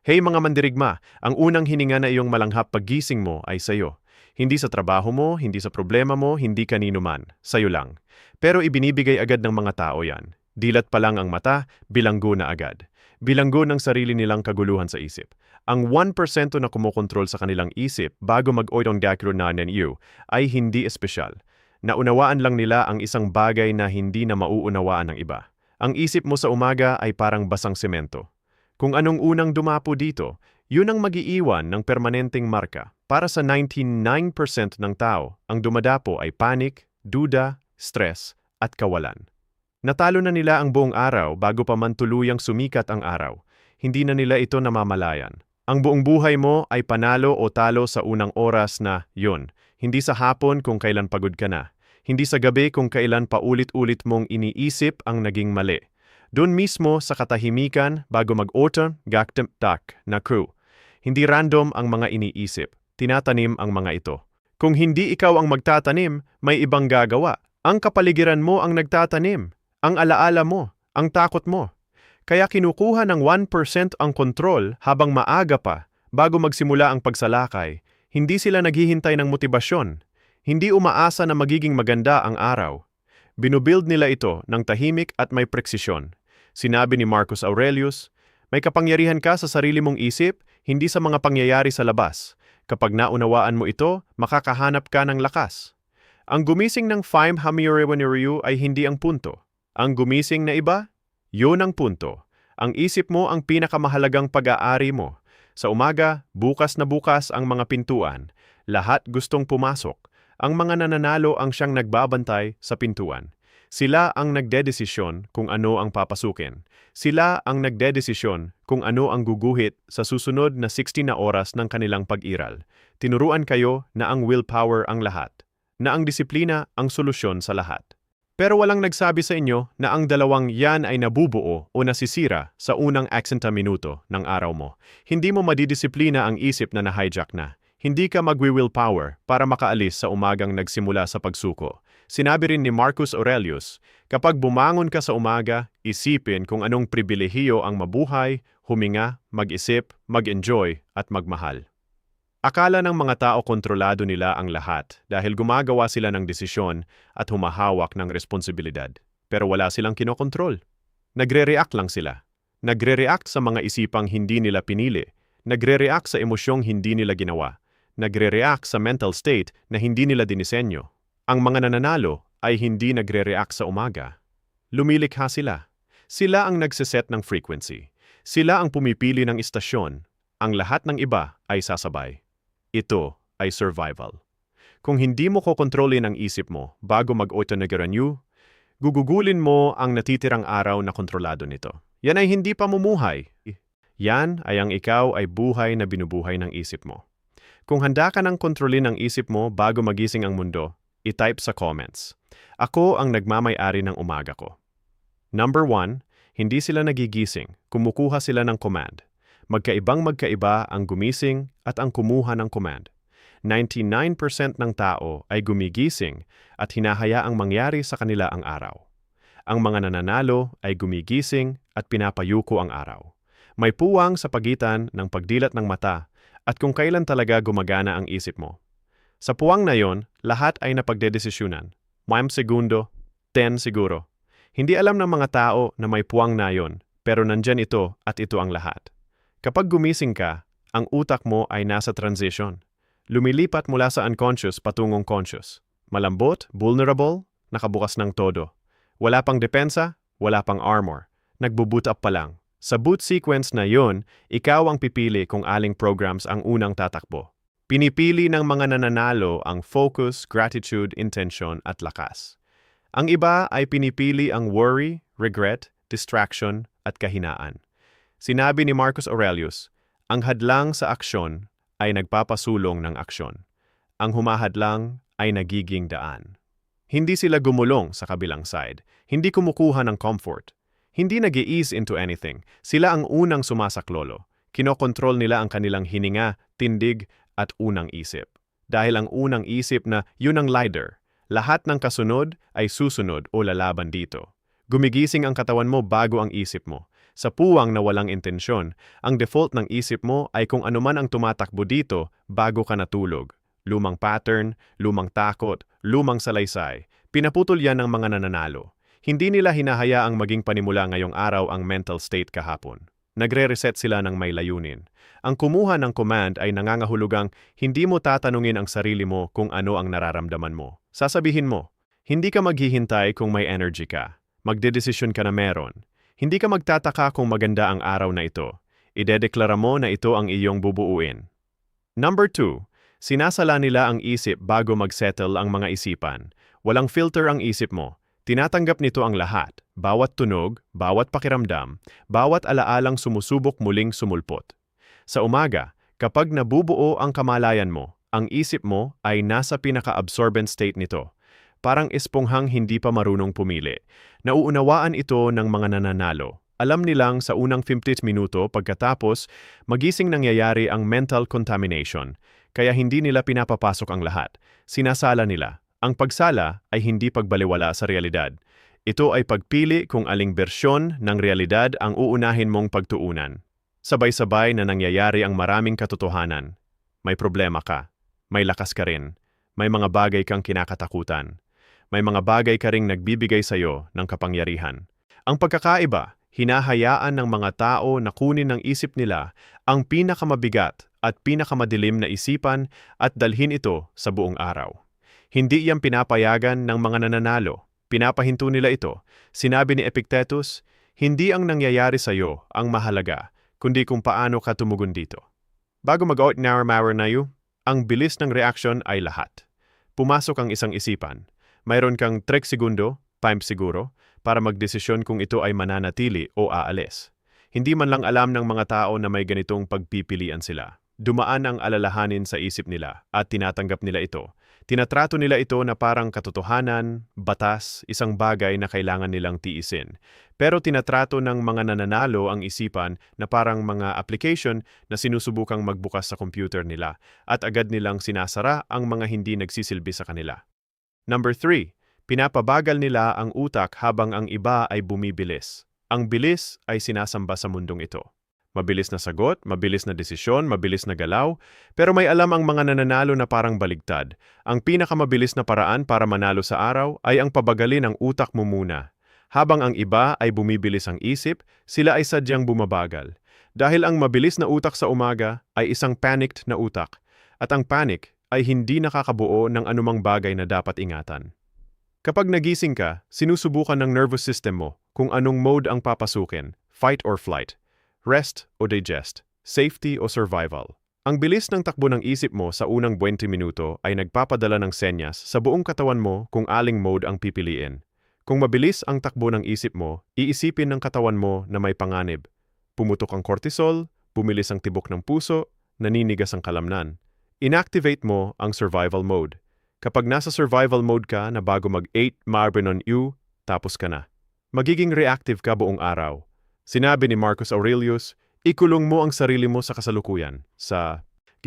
Hey mga mandirigma, ang unang hininga na iyong malanghap paggising mo ay sayo. Hindi sa trabaho mo, hindi sa problema mo, hindi kanino man, sayo lang. Pero ibinibigay agad ng mga tao yan. Dilat pa lang ang mata, bilanggo na agad. Bilanggo ng sarili nilang kaguluhan sa isip. Ang 1% na kumokontrol sa kanilang isip bago mag-oitong dakro na ninyo ay hindi espesyal. Naunawaan lang nila ang isang bagay na hindi na mauunawaan ng iba. Ang isip mo sa umaga ay parang basang semento. Kung anong unang dumapo dito, yun ang mag-iiwan ng permanenteng marka. Para sa 99% ng tao, ang dumadapo ay panic, duda, stress, at kawalan. Natalo na nila ang buong araw bago pa man tuluyang sumikat ang araw. Hindi na nila ito namamalayan. Ang buong buhay mo ay panalo o talo sa unang oras na yun. Hindi sa hapon kung kailan pagod ka na. Hindi sa gabi kung kailan paulit-ulit mong iniisip ang naging mali. Doon mismo sa katahimikan bago mag-order, gaktemtak na crew. Hindi random ang mga iniisip, tinatanim ang mga ito. Kung hindi ikaw ang magtatanim, may ibang gagawa. Ang kapaligiran mo ang nagtatanim, ang alaala mo, ang takot mo. Kaya kinukuha ng 1% ang kontrol habang maaga pa bago magsimula ang pagsalakay. Hindi sila naghihintay ng motibasyon. Hindi umaasa na magiging maganda ang araw. Binubuild nila ito ng tahimik at may preksisyon. Sinabi ni Marcus Aurelius, may kapangyarihan ka sa sarili mong isip, hindi sa mga pangyayari sa labas. Kapag naunawaan mo ito, makakahanap ka ng lakas. Ang gumising ng 5 Hamiure-Waniryu ay hindi ang punto. Ang gumising na iba, yun ang punto. Ang isip mo ang pinakamahalagang pag-aari mo. Sa umaga, bukas na bukas ang mga pintuan. Lahat gustong pumasok. Ang mga nananalo ang siyang nagbabantay sa pintuan. Sila ang nagdedesisyon kung ano ang papasukin. Sila ang nagdedesisyon kung ano ang guguhit sa susunod na 60 na oras ng kanilang pag-iral. Tinuruan kayo na ang willpower ang lahat, na ang disiplina ang solusyon sa lahat. Pero walang nagsabi sa inyo na ang dalawang yan ay nabubuo o nasisira sa unang 60 minuto ng araw mo. Hindi mo madidisiplina ang isip na na-hijack na. Hindi ka magwi-willpower para makaalis sa umagang nagsimula sa pagsuko. Sinabi rin ni Marcus Aurelius, kapag bumangon ka sa umaga, isipin kung anong pribilehiyo ang mabuhay, huminga, mag-isip, mag-enjoy, at magmahal. Akala ng mga tao kontrolado nila ang lahat dahil gumagawa sila ng desisyon at humahawak ng responsibilidad. Pero wala silang kinokontrol. Nagre-react lang sila. Nagre-react sa mga isipang hindi nila pinili. Nagre-react sa emosyong hindi nila ginawa. Nagre-react sa mental state na hindi nila dinisenyo. Ang mga nananalo ay hindi nagre-react sa umaga. Lumilikha sila. Sila ang nagsiset ng frequency. Sila ang pumipili ng istasyon. Ang lahat ng iba ay sasabay. Ito ay survival. Kung hindi mo kokontrolin ang isip mo bago mag-autonegeranyu, gugugulin mo ang natitirang araw na kontrolado nito. Yan ay hindi pamumuhay. Yan ay ang ikaw ay buhay na binubuhay ng isip mo. Kung handa ka ng kontrolin ang isip mo bago magising ang mundo, i-type sa comments. Ako ang nagmamay-ari ng umaga ko. Number 1, hindi sila nagigising, kumukuha sila ng command. Magkaibang-magkaiba ang gumising at ang kumuha ng command. 99% ng tao ay gumigising at hinahayaang mangyari sa kanila ang araw. Ang mga nananalo ay gumigising at pinapayuko ang araw. May puwang sa pagitan ng pagdilat ng mata at kung kailan talaga gumagana ang isip mo. Sa puwang na yon, lahat ay napagdedesisyunan. 5 segundo, 10 siguro. Hindi alam ng mga tao na may puwang na yon, pero nandyan ito at ito ang lahat. Kapag gumising ka, ang utak mo ay nasa transition. Lumilipat mula sa unconscious patungong conscious. Malambot, vulnerable, nakabukas ng todo. Wala pang depensa, wala pang armor. Nagbo-boot up pa lang. Sa boot sequence na yon, ikaw ang pipili kung aling programs ang unang tatakbo. Pinipili ng mga nananalo ang focus, gratitude, intention at lakas. Ang iba ay pinipili ang worry, regret, distraction at kahinaan. Sinabi ni Marcus Aurelius, ang hadlang sa aksyon ay nagpapasulong ng aksyon. Ang humahadlang ay nagiging daan. Hindi sila gumulong sa kabilang side. Hindi kumukuha ng comfort. Hindi nag-ease into anything. Sila ang unang sumasaklolo. Kinokontrol nila ang kanilang hininga, tindig at unang isip. Dahil ang unang isip na yun ang leader, lahat ng kasunod ay susunod o lalaban dito. Gumigising ang katawan mo bago ang isip mo. Sa puwang na walang intensyon, ang default ng isip mo ay kung ano man ang tumatakbo dito bago ka natulog. Lumang pattern, lumang takot, lumang salaysay. Pinaputol yan ng mga nananalo. Hindi nila hinahayaang maging panimula ngayong araw ang mental state kahapon. Nagre-reset sila ng may layunin. Ang kumuha ng command ay nangangahulugang hindi mo tatanungin ang sarili mo kung ano ang nararamdaman mo. Sasabihin mo, hindi ka maghihintay kung may energy ka. Magdedesisyon ka na meron. Hindi ka magtataka kung maganda ang araw na ito. Idedeklara mo na ito ang iyong bubuuin. Number 2. Sinasala nila ang isip bago mag-settle ang mga isipan. Walang filter ang isip mo. Tinatanggap nito ang lahat. Bawat tunog, bawat pakiramdam, bawat alaalang sumusubok muling sumulpot. Sa umaga, kapag nabubuo ang kamalayan mo, ang isip mo ay nasa pinaka-absorbent state nito. Parang esponghang hindi pa marunong pumili. Nauunawaan ito ng mga nananalo. Alam nilang sa unang 50 minuto pagkatapos, magising nangyayari ang mental contamination. Kaya hindi nila pinapapasok ang lahat. Sinasala nila. Ang pagsala ay hindi pagbaliwala sa realidad. Ito ay pagpili kung aling bersyon ng realidad ang uunahin mong pagtuunan. Sabay-sabay na nangyayari ang maraming katotohanan. May problema ka. May lakas ka rin. May mga bagay kang kinakatakutan. May mga bagay ka ring nagbibigay sa'yo ng kapangyarihan. Ang pagkakaiba, hinahayaan ng mga tao na kunin ng isip nila ang pinakamabigat at pinakamadilim na isipan at dalhin ito sa buong araw. Hindi iyang pinapayagan ng mga nananalo. Pinapahinto nila ito. Sinabi ni Epictetus, hindi ang nangyayari sa'yo ang mahalaga, kundi kung paano ka tumugon dito. Bago mag-ordinary na ang bilis ng reaksyon ay lahat. Pumasok ang isang isipan. Mayroon kang 3 segundo, 5 siguro, para magdesisyon kung ito ay mananatili o aalis. Hindi man lang alam ng mga tao na may ganitong pagpipilian sila. Dumaan ang alalahanin sa isip nila at tinatanggap nila ito. Tinatrato nila ito na parang katotohanan, batas, isang bagay na kailangan nilang tiisin. Pero tinatrato ng mga nananalo ang isipan na parang mga application na sinusubukang magbukas sa computer nila at agad nilang sinasara ang mga hindi nagsisilbi sa kanila. Number 3. Pinapabagal nila ang utak habang ang iba ay bumibilis. Ang bilis ay sinasamba sa mundong ito. Mabilis na sagot, mabilis na desisyon, mabilis na galaw, pero may alam ang mga nananalo na parang baligtad. Ang pinakamabilis na paraan para manalo sa araw ay ang pabagalin ang utak mo muna. Habang ang iba ay bumibilis ang isip, sila ay sadyang bumabagal. Dahil ang mabilis na utak sa umaga ay isang panicked na utak, at ang panic ay hindi nakakabuo ng anumang bagay na dapat ingatan. Kapag nagising ka, sinusubukan ng nervous system mo kung anong mode ang papasukin, fight or flight, rest o digest, safety o survival. Ang bilis ng takbo ng isip mo sa unang 20 minuto ay nagpapadala ng senyas sa buong katawan mo kung aling mode ang pipiliin. Kung mabilis ang takbo ng isip mo, iisipin ng katawan mo na may panganib. Pumutok ang cortisol, bumilis ang tibok ng puso, naninigas ang kalamnan. Inactivate mo ang survival mode. Kapag nasa survival mode ka na bago mag-8 marble on you, tapos ka na. Magiging reactive ka buong araw. Sinabi ni Marcus Aurelius, ikulong mo ang sarili mo sa kasalukuyan.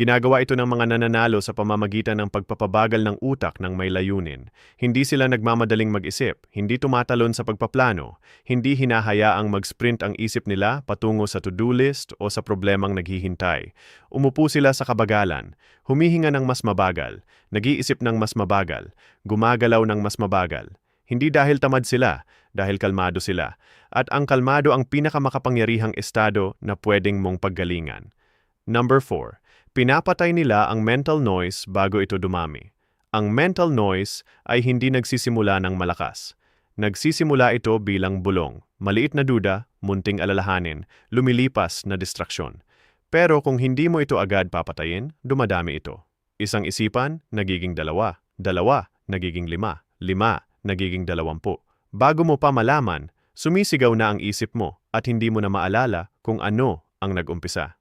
Ginagawa ito ng mga nananalo sa pamamagitan ng pagpapabagal ng utak ng may layunin. Hindi sila nagmamadaling mag-isip, hindi tumatalon sa pagpaplano, hindi hinahayaang mag-sprint ang isip nila patungo sa to-do list o sa problemang naghihintay. Umupo sila sa kabagalan, humihinga ng mas mabagal, nag-iisip ng mas mabagal, gumagalaw ng mas mabagal. Hindi dahil tamad sila, dahil kalmado sila. At ang kalmado ang pinakamakapangyarihang estado na pwedeng mong paggalingan. Number 4. Pinapatay nila ang mental noise bago ito dumami. Ang mental noise ay hindi nagsisimula ng malakas. Nagsisimula ito bilang bulong, maliit na duda, munting alalahanin, lumilipas na distraksyon. Pero kung hindi mo ito agad papatayin, dumadami ito. Isang isipan, nagiging 2, 2, nagiging 5, 5, nagiging 20. Bago mo pa malaman, sumisigaw na ang isip mo at hindi mo na maalala kung ano ang nag-umpisa.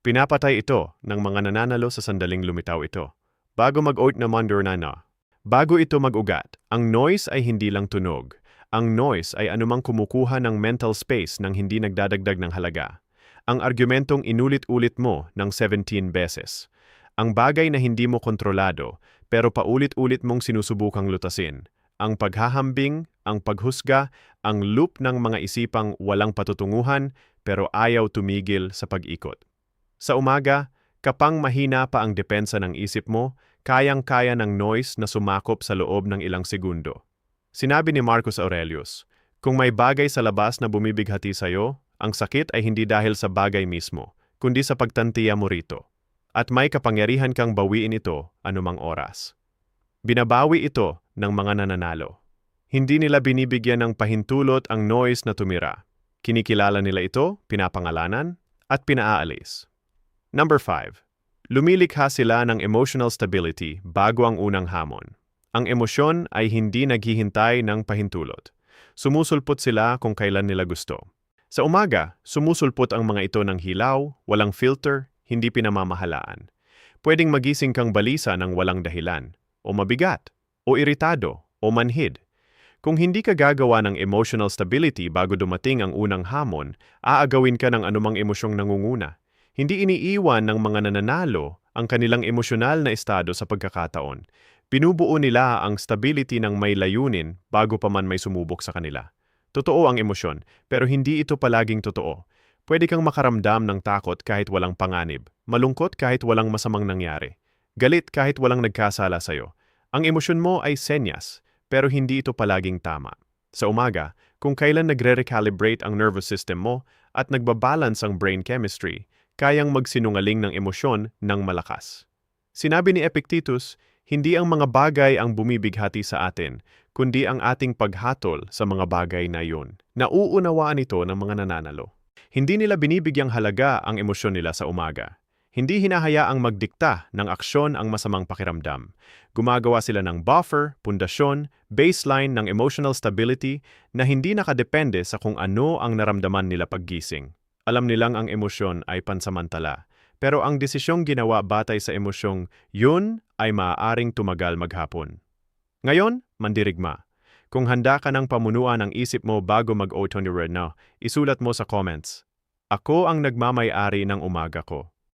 Pinapatay ito ng mga nananalo sa sandaling lumitaw ito. Bago mag-oat na wonder na. Bago ito mag-ugat, ang noise ay hindi lang tunog. Ang noise ay anumang kumukuha ng mental space nang hindi nagdadagdag ng halaga. Ang argumentong inulit-ulit mo ng 17 beses. Ang bagay na hindi mo kontrolado, pero paulit-ulit mong sinusubukang lutasin. Ang paghahambing, ang paghusga, ang loop ng mga isipang walang patutunguhan, pero ayaw tumigil sa pag-ikot. Sa umaga, kapang mahina pa ang depensa ng isip mo, kayang-kaya ng noise na sumakop sa loob ng ilang segundo. Sinabi ni Marcus Aurelius, kung may bagay sa labas na bumibighati sa'yo, ang sakit ay hindi dahil sa bagay mismo, kundi sa pagtantiya mo rito. At may kapangyarihan kang bawiin ito anumang oras. Binabawi ito ng mga nananalo. Hindi nila binibigyan ng pahintulot ang noise na tumira. Kinikilala nila ito, pinapangalanan, at pinaaalis. Number 5. Lumilikha sila ng emotional stability bago ang unang hamon. Ang emosyon ay hindi naghihintay ng pahintulot. Sumusulpot sila kung kailan nila gusto. Sa umaga, sumusulpot ang mga ito ng hilaw, walang filter, hindi pinamamahalaan. Pwedeng magising kang balisa ng walang dahilan, o mabigat, o iritado, o manhid. Kung hindi ka gagawa ng emotional stability bago dumating ang unang hamon, aagawin ka ng anumang emosyong nangunguna. Hindi iniiwan ng mga nananalo ang kanilang emosyonal na estado sa pagkakataon. Binubuo nila ang stability ng may layunin bago pa man may sumubok sa kanila. Totoo ang emosyon, pero hindi ito palaging totoo. Pwede kang makaramdam ng takot kahit walang panganib, malungkot kahit walang masamang nangyari, galit kahit walang nagkasala sa'yo. Ang emosyon mo ay senyas, pero hindi ito palaging tama. Sa umaga, kung kailan nagre-recalibrate ang nervous system mo at nagbabalance ang brain chemistry, kayang magsinungaling ng emosyon ng malakas. Sinabi ni Epictetus, hindi ang mga bagay ang bumibighati sa atin, kundi ang ating paghatol sa mga bagay na iyon. Nauunawaan ito ng mga nananalo. Hindi nila binibigyang halaga ang emosyon nila sa umaga. Hindi hinahayaang magdikta ng aksyon ang masamang pakiramdam. Gumagawa sila ng buffer, pundasyon, baseline ng emotional stability na hindi nakadepende sa kung ano ang naramdaman nila paggising. Alam nilang ang emosyon ay pansamantala, pero ang desisyong ginawa batay sa emosyong yun ay maaaring tumagal maghapon. Ngayon, mandirigma. Kung handa ka ng pamunuan ang isip mo bago mag-auto-neurone na, isulat mo sa comments. Ako ang nagmamay-ari ng umaga ko.